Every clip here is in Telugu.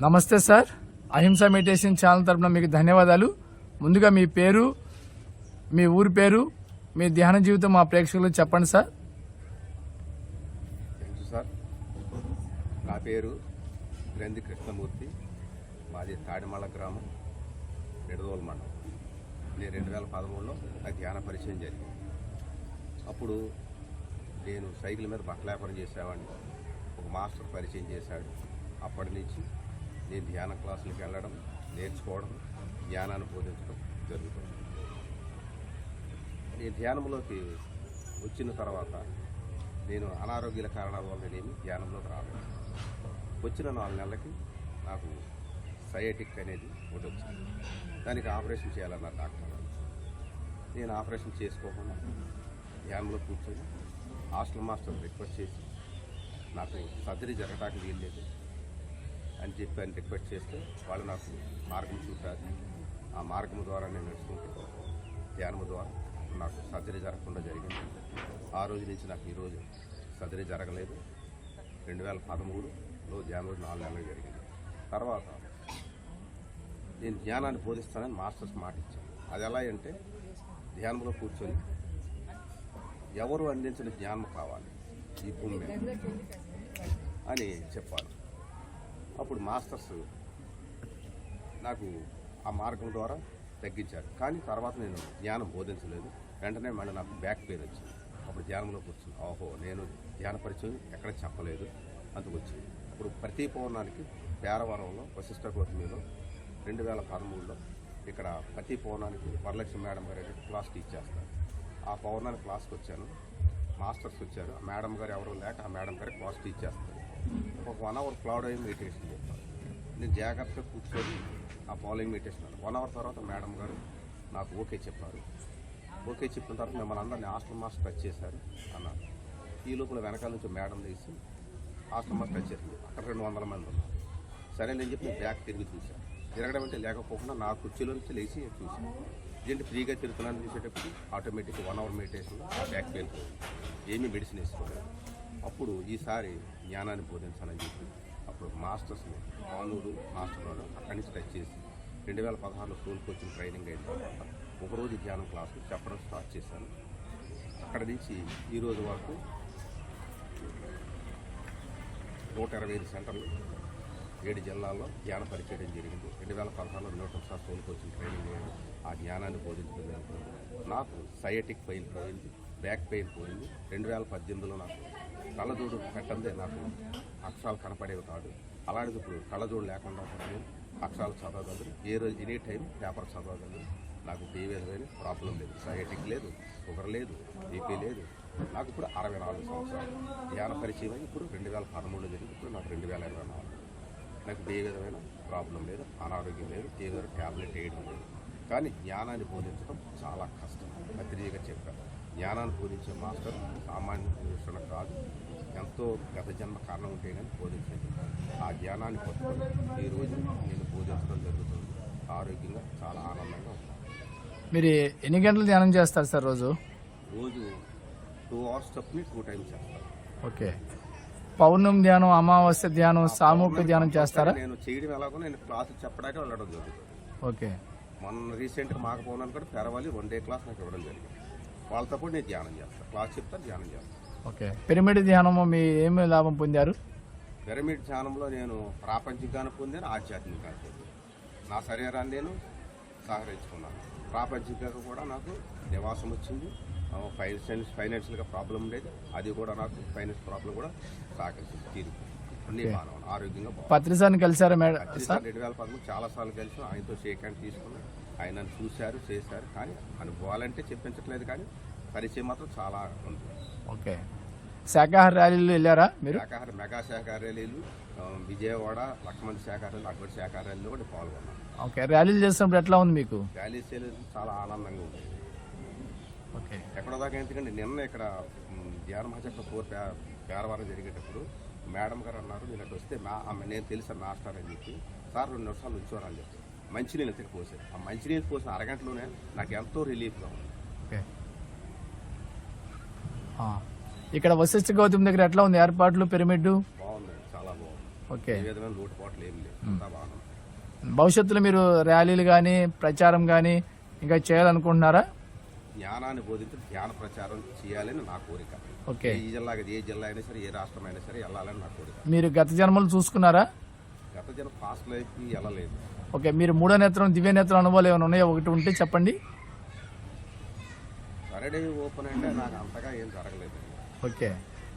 నమస్తే సార్, అహింస మెడిటేషన్ ఛానల్ తరపున మీకు ధన్యవాదాలు. ముందుగా మీ పేరు, మీ ఊరి పేరు, మీ ధ్యాన జీవితం మా ప్రేక్షకులకు చెప్పండి సార్. సార్, నా పేరు గ్రంథి కృష్ణమూర్తి. మాది తాడిమళ్ళ గ్రామం, నిడదోలు మండలం. నేను 2013లో నాకు ధ్యాన పరిచయం జరిగింది. అప్పుడు నేను సైకిల్ మీద బట్టల వ్యాపారం చేసేవాడిని. ఒక మాస్టర్ పరిచయం చేశాడు. అప్పటి నుంచి నేను ధ్యాన క్లాసులకు వెళ్ళడం, నేర్చుకోవడం, ధ్యానాన్ని బోధించడం జరుగుతుంది. నేను ధ్యానంలోకి వచ్చిన తర్వాత నేను అనారోగ్యాల కారణాల వల్ల నేను ధ్యానంలోకి రాలేదు. వచ్చిన 4 నెలలకి నాకు సయాటిక్ అనేది ఒకటి వచ్చింది. దానికి ఆపరేషన్ చేయాలన్నారు డాక్టర్. నేను ఆపరేషన్ చేసుకోకుండా ధ్యానంలో కూర్చొని హాస్టల్ మాస్టర్ రిక్వెస్ట్ చేసి నాకు సర్జరీ జరగటానికి వీల్లేదు అని చెప్పి అని రిక్వెస్ట్ చేస్తే వాళ్ళు నాకు మార్గం చూపారు. ఆ మార్గం ద్వారా నేను నడుచుకుంటూ ధ్యానం ద్వారా నాకు సర్జరీ జరగకుండా జరిగింది. ఆ రోజు నుంచి నాకు ఈరోజు సర్జరీ జరగలేదు. 2013లో ధ్యానం 4 నెలలు జరిగింది. తర్వాత నేను ధ్యానాన్ని బోధిస్తానని మాస్టర్స్ మాట ఇచ్చాను. అది ఎలా అంటే ధ్యానంలో కూర్చొని ఎవరు అందించిన జ్ఞానం కావాలి ఈ భూమి మీద అని చెప్పాలి. అప్పుడు మాస్టర్స్ నాకు ఆ మార్గం ద్వారా తగ్గించారు. కానీ తర్వాత నేను ధ్యానం బోధించలేదు. వెంటనే మళ్ళీ నాకు బ్యాక్ పెయిన్ వచ్చింది. అప్పుడు ధ్యానంలో కూర్చుంది. ఓహో, నేను ధ్యాన పరిచయం ఎక్కడ చెప్పలేదు అందుకు వచ్చింది. ఇప్పుడు ప్రతి పౌర్ణానికి పేరవరంలో వశిష్ఠ గౌతమిలో 2013లో ఇక్కడ ప్రతి పౌర్ణానికి వరలక్ష్మి మేడం గారు క్లాస్ టీచ్ చేస్తారు. ఆ పౌర్ణానికి క్లాస్కి వచ్చాను. మాస్టర్స్ వచ్చారు. ఆ మేడం గారు ఎవరు లేక ఆ మేడం గారు క్లాస్ టీచ్ చేస్తారు. ఒక 1 అవర్ క్లౌడ్ అయ్యి మెడిటేషన్ చెప్తాను. నేను జాగ్రత్తగా కూర్చొని ఆ ఫాలోయింగ్ మెడిటేషన్ 1 అవర్ తర్వాత మేడం గారు నాకు ఓకే చెప్పారు. ఓకే చెప్పిన తర్వాత మిమ్మల్ని అందరినీ హాస్టల్ మాస్టర్ టచ్ చేశారు అన్నారు. ఈ లోపల వెనకాల నుంచి మేడం తీసి హాస్టల్ మాస్టర్ టచ్ చేసింది. అక్కడ 200 మంది ఉన్నారు. సరే నేను చెప్పి బ్యాక్ తిరిగి చూశాను. తిరగడం అంటే లేకపోకుండా నా కుర్చీలో నుంచి లేచి చూశాను. ఇదేంటి ఫ్రీగా తిరుగుతున్నాను చూసేటప్పుడు ఆటోమేటిక్గా 1 అవర్ మెడిటేషన్లో బ్యాక్ పెయిన్ ఏమీ మెడిసిన్ వేసుకోలేదు. అప్పుడు ఈసారి జ్ఞానాన్ని బోధించాలని చెప్పి అప్పుడు మాస్టర్స్ని కానూరు మాస్టర్ వాళ్ళు అక్కడి నుంచి టచ్ చేసి 2016లో స్కూల్ కోచింగ్ ట్రైనింగ్ అయిన తర్వాత ఒకరోజు ధ్యానం క్లాసు చెప్పడం స్టార్ట్ చేశాను. అక్కడి నుంచి ఈరోజు వరకు 125 సెంటర్లు 7 జిల్లాల్లో ధ్యాన పరిచయం జరిగింది. 2016లో 100 స్కూల్ కోచింగ్ ట్రైనింగ్ అయ్యాను. ఆ జ్ఞానాన్ని బోధించడం జరుగుతుంది. నాకు సయాటిక్ పెయిన్ పోయింది, బ్యాక్ పెయిన్ పోయింది. 2018లో నాకు కళ్ళజోడు పెట్టందే నాకు అక్షరాలు కనపడేవి కాదు. అలాంటిది ఇప్పుడు కళ్ళజోడు లేకుండా నేను అక్షరాలు చదవగలను. ఏ రోజు ఎనీ టైం పేపర్ చదవగలను. నాకు ఏ విధమైన ప్రాబ్లం లేదు. సయాటిక్ లేదు, షుగర్ లేదు, బీపీ లేదు. నాకు ఇప్పుడు 64 సంవత్సరాలు. ధ్యాన పరిచయం ఇప్పుడు 2013లో జరిగింది. ఇప్పుడు నాకు 2024. నాకు ఏ విధమైన ప్రాబ్లం లేదు, అనారోగ్యం లేదు, ఏ విధమైన ట్యాబ్లెట్ వేయడం లేదు. కానీ జ్ఞానాన్ని బోధించడం చాలా కష్టం. పత్రికగా చెప్పారు. జ్ఞానాన్ని బోధించే మాస్టర్ సామాన్య విషయం కాదు. ఎంతో గత జన్మ కారణం ఉంటే కానీ బోధించండి. ఆ జ్ఞానాన్ని పట్టుకొని ఈరోజు నేను బోధించడం జరుగుతుంది. ఆరోగ్యంగా చాలా ఆనందంగా ఉంది. మీరు ఎన్ని గంటలు ధ్యానం చేస్తారు సార్ రోజు? రోజు 2 అవర్స్ తప్పని 2 టైమ్స్ చేస్తాను. ఓకే. పౌర్ణమి ధ్యానం, అమావాస్య ధ్యానం, సామూహిక ధ్యానం చేస్తారా? నేను చేయడం ఎలాగో నేను క్లాసులు చెప్పడానికి వెళ్ళడం జరుగుతుంది. ఓకే. మొన్న రీసెంట్గా మాకు పౌర్ణానికి కూడా పెరవాలి 1 డే క్లాస్ నాకు ఇవ్వడం జరిగింది. వాళ్ళతో కూడా నేను ధ్యానం చేస్తాను. క్లాస్ చెప్తాను, ధ్యానం చేస్తాను. ఓకే. పిరమిడ్ ధ్యానము మీ ఏమి లాభం పొందారు? పిరమిడ్ ధ్యానంలో నేను ప్రాపంచికాన్ని పొందాను, ఆధ్యాత్మికాన్ని పొందాను. నా శరీరాన్ని నేను సహకరించుకున్నాను. ప్రాపంచికంగా కూడా నాకు నివాసం వచ్చింది. ఫైనాన్షియల్గా ప్రాబ్లం ఉండేది, అది కూడా నాకు ఫైనాన్స్ ప్రాబ్లం కూడా సహకరించింది. తీరుకు అన్ని బాగా ఆరోగ్యంగా. పత్రిసారిని కలిసారా మేడం? 2013 చాలాసార్లు కలిసి ఆయనతో షేక్ హ్యాండ్ తీసుకున్నాను. ఆయన నన్ను చూశారు, చేశారు. కానీ అనుభవాలంటే చెప్పించట్లేదు, కానీ పరిచయం మాత్రం చాలా ఉంది. ఓకే. శాకాహార ర్యాలీలు వెళ్ళారా మీరు? మెగా శాఖాహార ర్యాలీలు విజయవాడ, లక్ష్మణ్ శాఖాహార, అటువంటి శాఖాహార ర్యాలీలో కూడా పాల్గొన్నాను. ఓకే. ర్యాలీలు చేసినప్పుడు ఎట్లా ఉంది మీకు? ర్యాలీస్ చాలా ఆనందంగా ఉంది. ఓకే. ఎక్కడ దాకా ఎందుకంటే నిన్న ఇక్కడ ధ్యాన మహాచక్ర పేరవారం జరిగేటప్పుడు మేడం గారు అన్నారు, నేను అటు వస్తే నేను తెలుసా మాస్టర్ అని చెప్పి, సార్ 2 నిమిషాలు ఉంచోరని చెప్పి మంచినీళ్ళు ఎత్తుకు పోసారు. ఆ మంచినీళ్ళు పోసిన అరగంటలోనే నాకు ఎంతో రిలీఫ్గా ఉంది. ఓకే. ఇక్కడ వశిష్ఠ గౌతమ్ దగ్గర ఎట్లా ఉంది ఏర్పాట్లు? పిరమిడ్ బాగుంది, చాలా బాగుంది. ఓకే. ఏ విధమైన లోటుపాట్లు ఏమి లేవు, అంతా బాగుంది. భవిష్యత్తులో మీరు ర్యాలీలు కానీ ప్రచారం కానీ ఇంకా చేయాలనుకుంటున్నారా? జ్ఞానాన్ని బోధించి ధ్యాన ప్రచారం చేయాలని నా కోరిక. ఓకే. ఏ జిల్లా అయినా సరే, ఏ రాష్ట్రం అయినా సరే వెళ్ళాలని నా కోరిక. మీరు గత జన్మలు చూసుకున్నారా? గత జనం పాస్ట్ లైఫ్కి వెళ్ళలేదు. ఓకే. మీరు మూడో నేత్రం దివ్య నేత్రం అనుభవాలు ఏమైనా ఉన్నాయో ఒకటి ఉంటే చెప్పండి. సరడే ఓపెన్ అంటే నాకు అంతగా ఏం జరగలేదు. ఓకే.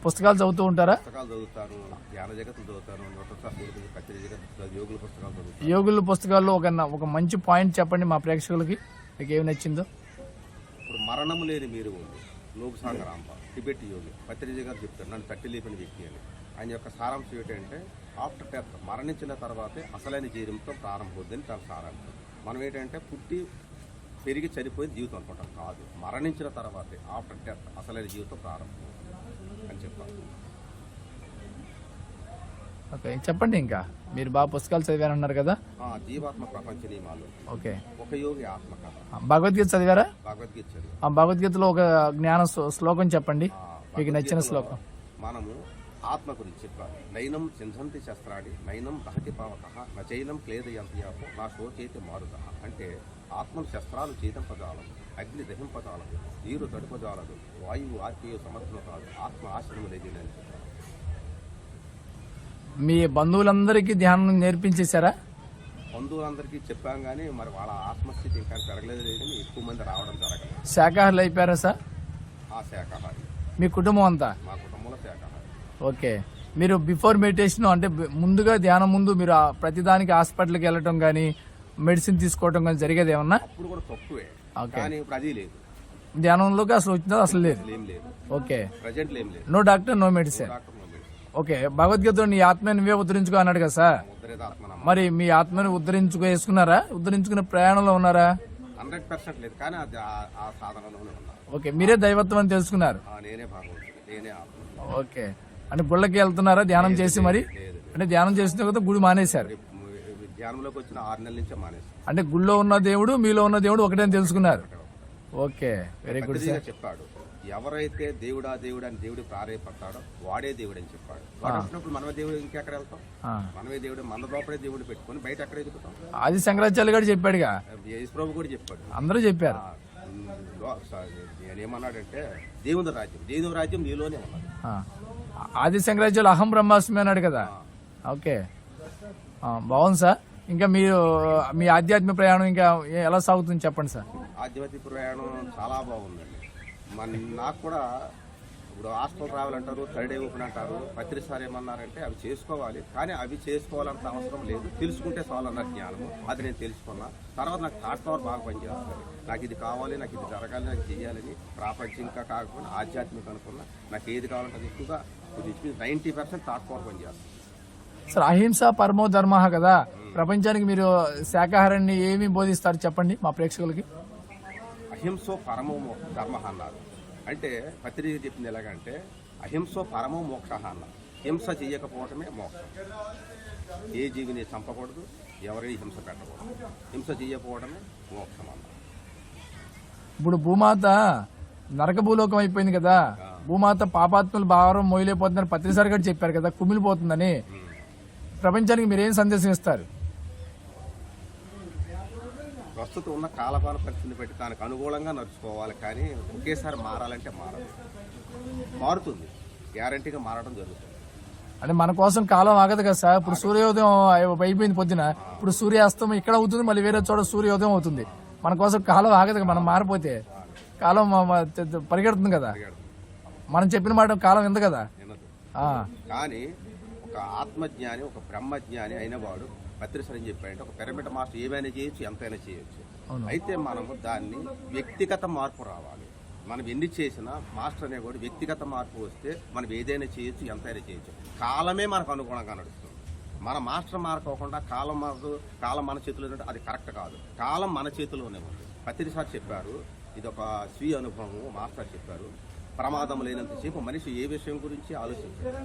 పుస్తకాలు చదువుతూ ఉంటారా? పుస్తకాలు చదువుతాను, జ్ఞాన జగత్తులు చదువుతాను, కత్తిరి జగత్, యోగుల పుస్తకాలు చదువుతాను. యోగుల పుస్తకాల్లో ఒక మంచి పాయింట్ చెప్పండి మా ప్రేక్షకులకి, మీకు ఏమి నచ్చిందో. ఇప్పుడు మరణం లేని మీరు ఉంది లోకసాంగ రాంప టిబెట్ యోగి పత్రిజీ గారు చెప్తారు, నన్ను తట్టి లేపిన వ్యక్తి అని. ఆయన యొక్క సారాంశం ఏంటంటే ఆఫ్టర్ డెత్, మరణించిన తర్వాతే అసలైన జీవితంతో ప్రారంభమవుద్దని తన సారాంశం. మనం ఏంటంటే పుట్టి పెరిగి చనిపోయిన జీవితం అనుకుంటాం, కాదు, మరణించిన తర్వాతే ఆఫ్టర్ డెత్ అసలైన జీవితం ప్రారంభం అని చెప్పారు. ఓకే, చెప్పండి. ఇంకా మీరు బాగా పుస్తకాలు చదివారన్నారు కదా. జీవాత్మ ప్రపంచ నియమాలు. ఓకే. ఒక యోగి ఆత్మ కథ. భగవద్గీత చదివారా? భగవద్గీత చదివి. భగవద్గీతలో ఒక జ్ఞాన శ్లోకం చెప్పండి, మీకు నచ్చిన శ్లోకం. మనము ఆత్మ గురించి చెప్పారు. నైనం చింధంతి శస్త్రాడి, నైనం దహతి పావక, నచైనం క్లేదయంత్యాపో, నా శోచేతి మారుత. అంటే ఆత్మను శస్త్రాలు చేతంపజాలదు, అగ్ని దహింపజాలదు, నీరు తడుపజాలదు, వాయువు ఆత్మీయ సమర్థన కాదు, ఆత్మ ఆశ్రమం లేదని చెప్పారు. మీ బంధువులందరికీ ధ్యానం నేర్పించేశారా? బంధువులందరికీ చెప్పాం కానీ మరి వాళ్ళ ఆత్మస్థితి ఇంకా పెరగలేదు లేదని ఎక్కువ మంది రావడం జరగలేదు. శాకాహారులు అయిపోయారా సార్? శాకాహారి. మీ కుటుంబం అంతా? మా కుటుంబంలో శాకాహారి. ఓకే. మీరు బిఫోర్ మెడిటేషన్ అంటే ముందుగా ధ్యానం ముందు మీరు ప్రతిదానికి హాస్పిటల్కి వెళ్ళటం కానీ మెడిసిన్ తీసుకోవడం కానీ జరిగేది ఏమన్నా? అప్పుడు కూడా తక్కువే, కానీ ఇప్పుడు అది లేదు. ధ్యానంలోకి అసలు వచ్చిందో అసలు లేదు? ఏం లేదు. ఓకే. ప్రజెంట్ ఏం లేదు. No doctor, no medicine. Okay. భగవద్గీతలో నీ ఆత్మ నువ్వే ఉద్ధరించుకో అన్నాడు కదా సార్. మరి మీ ఆత్మని ఉద్ధరించుకున్నారా? ఉద్ధరించుకునే ప్రయాణంలో ఉన్నారా? 100% లేదు, కానీ ఆ సాధనలోనే ఉన్నా. ఓకే. మీరే దైవత్వం అని తెలుసుకున్నారు? నేనే భగవంతుడు, నేనే ఆత్మ. ఓకే. అంటే గుళ్ళకి వెళ్తున్నారా ధ్యానం చేసి? మరి అంటే ధ్యానం చేసిన తర్వాత గుడి మానేశారు? ధ్యానంలోకి వచ్చిన 6 నెలల నుంచే మానేశారు. అంటే గుళ్ళో ఉన్న దేవుడు మీలో ఉన్న దేవుడు ఒకటే అని తెలుసుకున్నారు. Okay, very good sir. చెప్పాడు, ఎవరైతే దేవుడా దేవుడు అని దేవుడు ప్రారేపడతాడో వాడే దేవుడు అని చెప్పాడు. వాడు వచ్చినప్పుడు మనమే దేవుడు ఇంకెక్కడ వెళ్తాం? మనమే దేవుడు, మన లోపలే దేవుడు పెట్టుకుని బయట ఎక్కడ ఎదుగుతాం? ఆది శంకరాచార్య గారు చెప్పాడుగా, యేసు ప్రభు కూడా చెప్పాడు, అందరూ చెప్పారు. నేనేమన్నాడంటే దేవుని రాజ్యం నీలోనే ఉన్నది. ఆది శంకరాచార్యులు అహం బ్రహ్మాస్మి అన్నాడు కదా. ఓకే, బాగుంది సార్. ఇంకా మీరు మీ ఆధ్యాత్మిక ప్రయాణం ఇంకా ఎలా సాగుతుంది చెప్పండి సార్. ఆధ్యాత్మిక ప్రయాణం చాలా బాగుందండి. నాకు కూడా ఇప్పుడు హాస్టల్ రావాలంటారు, థర్డ్ డే ఓపెన్ అంటారు, ప్రతిసారి ఏమన్నారంటే అవి చేసుకోవాలి, కానీ అవి చేసుకోవాలంత అవసరం లేదు, తెలుసుకుంటే చాలు అన్న జ్ఞానము. అది నేను తెలుసుకున్నా. తర్వాత నాకు థాట్ పవర్ బాగా పనిచేస్తుంది. నాకు ఇది కావాలి, నాకు ఇది జరగాలి, నాకు చేయాలని ప్రాపంచికంగా కాకపోయినా ఆధ్యాత్మిక అనుకున్నా నాకు ఏది కావాలంటే అది ఎక్కువగా 90% థాట్ పవర్ పనిచేస్తుంది. సార్, అహింస పరమో ధర్మ కదా, ప్రపంచానికి మీరు శాకాహారాన్ని ఏమి బోధిస్తారు చెప్పండి మా ప్రేక్షకులకి. అహింసో పరమో ధర్మ అన్నారు. అంటే పత్రిక చెప్పింది ఎలాగంటే అహింసో పరమో మోక్ష అన్నారు. హింస చేయకపోవటమే మోక్షం. ఏ జీవిని చంపకూడదు, ఎవరి హింస పెట్టకూడదు, హింస చేయకపోవడమే మోక్షం అన్నారు. ఇప్పుడు భూమాత నరక భూలోకం అయిపోయింది కదా, భూమాత పాపాత్మలు భారం మోయలేకపోతుందని పత్రిసారి గారు చెప్పారు కదా, కుమిలిపోతుందని. ప్రపంచానికి మీరేం సందేశం ఇస్తారు? ప్రస్తుతం ఉన్న కాలపాల పరిస్థితిని బట్టి దానికి అనుకూలంగా నడుచుకోవాలి, కానీ ఒకేసారి మారాలంటే మారుతుంది, గ్యారంటీగా మారడం జరుగుతుంది. అంటే మన కోసం కాలం ఆగదు కదా సార్. ఇప్పుడు సూర్యోదయం అయిపోయింది పొద్దున, ఇప్పుడు సూర్యాస్తం ఇక్కడ అవుతుంది, మళ్ళీ వేరే చోట సూర్యోదయం అవుతుంది. మన కోసం కాలం ఆగదు కదా. మనం మారిపోతే కాలం పరిగెడుతుంది కదా. మనం చెప్పిన మాట కాలం ఎంత కదా. కానీ ఒక ఆత్మజ్ఞాని, ఒక బ్రహ్మజ్ఞాని అయిన వాడు పత్రిసరి చెప్పాడంటే ఒక పిరమిడ్ మాస్టర్ ఏమైనా చేయొచ్చు, ఎంతైనా చేయొచ్చు. అయితే మనము దాన్ని వ్యక్తిగత మార్పు రావాలి. మనం ఎన్ని చేసినా మాస్టర్ అనేవాడు వ్యక్తిగత మార్పు వస్తే మనం ఏదైనా చేయొచ్చు, ఎంతైనా చేయొచ్చు. కాలమే మనకు అనుగుణంగా నడుస్తుంది. మన మాస్టర్ మారుకోకుండా కాలం మన చేతిలో ఉంటే అది కరెక్ట్ కాదు. కాలం మన చేతిలోనే ఉంది. పత్రిసారి చెప్పారు, ఇది ఒక స్వీయ అనుభవం. మాస్టర్ చెప్పారు, ప్రమాదం లేనంతసేపు మనిషి ఏ విషయం గురించి ఆలోచించారు.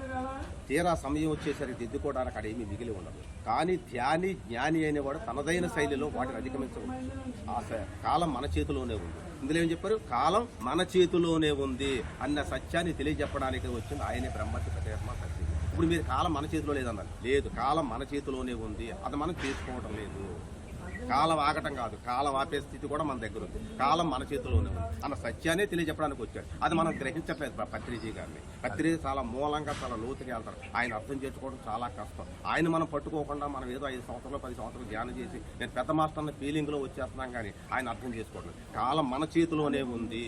తీరా సమయం వచ్చేసరికి దిద్దుకోవడానికి అక్కడ ఏమీ మిగిలి ఉండదు. కానీ జ్ఞాని అయినవాడు తనదైన శైలిలో వాటిని అధిగమించవచ్చు. కాలం మన చేతిలోనే ఉంది. ఇందులో ఏం చెప్పారు? కాలం మన చేతిలోనే ఉంది అన్న సత్యాన్ని తెలియజెప్పడానికి వచ్చింది ఆయనే బ్రహ్మర్షి పత్రిక. ఇప్పుడు మీరు కాలం మన చేతిలో లేదన్నారు. లేదు, కాలం మన చేతిలోనే ఉంది, అది మనం చేసుకోవడం లేదు. కాలం ఆగటం కాదు, కాలం ఆపే స్థితి కూడా మన దగ్గర ఉంది. కాలం మన చేతిలోనే ఉంది అన్న సత్యాన్ని తెలియజెప్పడానికి వచ్చాడు. అది మనం గ్రహించట్లేదు పత్రిజీ గారిని. పత్రిజీ చాలా మూలంగా చాలా లోతుగా వెళ్తారు. ఆయన అర్థం చేసుకోవడం చాలా కష్టం. ఆయన మనం పట్టుకోకుండా మనం ఏదో 5 సంవత్సరాలు 10 సంవత్సరాలు ధ్యానం చేసి నేను పెద్ద మాస్టర్ అన్న ఫీలింగ్లో వచ్చేస్తున్నాం, కానీ ఆయన అర్థం చేసుకోవడం. కాలం మన చేతిలోనే ఉంది.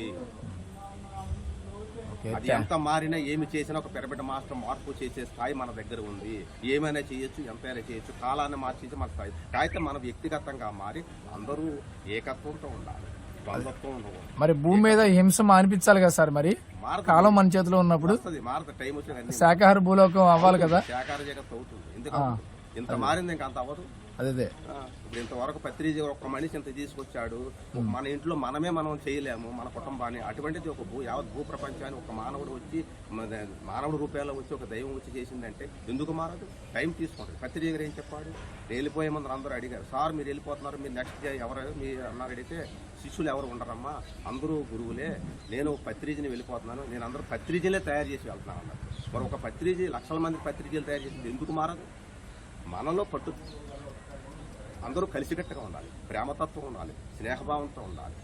అది ఎంత మారినా ఏమి చేసినా ఒక పెరబిడ్డ మాస్టర్ మార్పు చేసే స్థాయి మన దగ్గర ఉంది. ఏమైనా చేయొచ్చు, ఎంతైనా చేయొచ్చు, కాలాన్ని మార్చేసి మన స్థాయి. అయితే మన వ్యక్తిగతంగా మారి అందరూ ఏకత్వంతో ఉండాలి, బంధుత్వం ఉండకూడదు. మరి భూమి మీద హింస మానిపించాలి కదా సార్, మరి కాలం మన చేతిలో ఉన్నప్పుడు మారదు, టైం వచ్చి శాకాహార భూలోకం అవ్వాలి కదా. శాకాహార జగత్తు అవుతుంది. ఎందుకంటే ఇంత మారింది ఇంకా అంత అవ్వదు. అదే ఇప్పుడు ఇంతవరకు పత్రిజీ ఒక్క మనిషి ఇంత తీసుకొచ్చాడు. మన ఇంట్లో మనం చేయలేము మన కుటుంబాన్ని. అటువంటిది ఒక యావత్ భూ ప్రపంచాన్ని ఒక మానవుడు వచ్చి మానవుడు రూపాయల్లో వచ్చి ఒక దైవం వచ్చి చేసిందంటే ఎందుకు మారదు? టైం తీసుకుంటుంది. పత్రిజీ గారు ఏం చెప్పాడు? వెళ్ళిపోయే ముందు అందరూ అడిగారు, సార్ మీరు వెళ్ళిపోతున్నారు, మీరు నెక్స్ట్ ఎవరు మీరు అన్నారు. అడిగితే శిష్యులు ఎవరు ఉండరమ్మా, అందరూ గురువులే, నేను పత్రిజీని వెళ్ళిపోతున్నాను, నేను అందరూ పత్రిజీలే తయారు చేసి వెళ్తున్నాను అన్నారు. మరి ఒక పత్రిజీ లక్షల మంది పత్రిజీలు తయారు చేసింది ఎందుకు మారదు? మనలో పట్టు అందరూ కలిసికట్టుగా ఉండాలి, ప్రేమతత్వం ఉండాలి, స్నేహభావంతో ఉండాలి.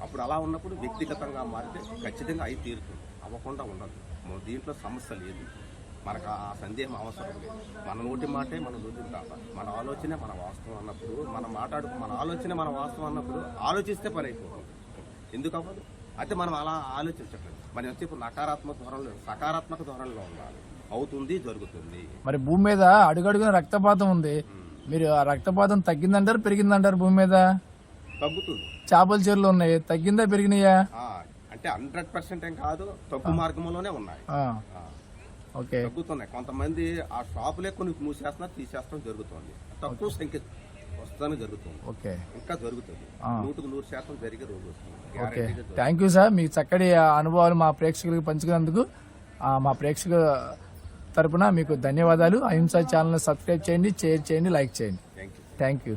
అప్పుడు అలా ఉన్నప్పుడు వ్యక్తిగతంగా మారితే ఖచ్చితంగా అయి తీరుతుంది, అవ్వకుండా ఉండదు. దీంట్లో సమస్య లేదు, మనకు ఆ సందేహం అవసరం లేదు. మన నోటి మాటే మన నోటిని కాదు, మన ఆలోచనే మన వాస్తవం అన్నప్పుడు మన ఆలోచన మన వాస్తవం అన్నప్పుడు ఆలోచిస్తే పని అయిపోతుంది. ఎందుకు అవ్వదు? అయితే మనం అలా ఆలోచించట్లేదు. మనం వచ్చి ఇప్పుడు నకారాత్మక ధోరణిలో సకారాత్మక ధోరణిలో ఉండాలి. అవుతుంది, జరుగుతుంది. మరి భూమి మీద అడుగడుగున రక్తపాతం ఉంది. మీరు ఆ రక్తపాతం తగ్గిందంటారు పెరిగిందంటారు? భూమి మీద తగ్గుతుంది. చేపల చెరువులు ఉన్నాయి, తగ్గిందా పెరిగినాయా? అంటే 100% ఏం కాదు, తగ్గు మార్గంలోనే ఉన్నాయి. ఓకే, తగ్గుతున్నాయి. కొంతమంది ఆ షాపులే కొన్ని మూసేస్తున్నారు, తీసేస్తాం జరుగుతుంది. తక్కువ సంఖ్య వస్తానే జరుగుతుంది. ఓకే, ఇంకా జరుగుతుంది. 100% జరిగే రోజు వస్తుంది. ఓకే. థ్యాంక్ యూ సార్, మీ చక్కటి అనుభవాలు మా ప్రేక్షకులకు పంచుకున్నందుకు మా ప్రేక్షకుల తరపున మీకు ధన్యవాదాలు. అహింసా ఛానల్ సబ్స్క్రైబ్ చేయండి, షేర్ చేయండి, లైక్ చేయండి. Thank you. Thank you.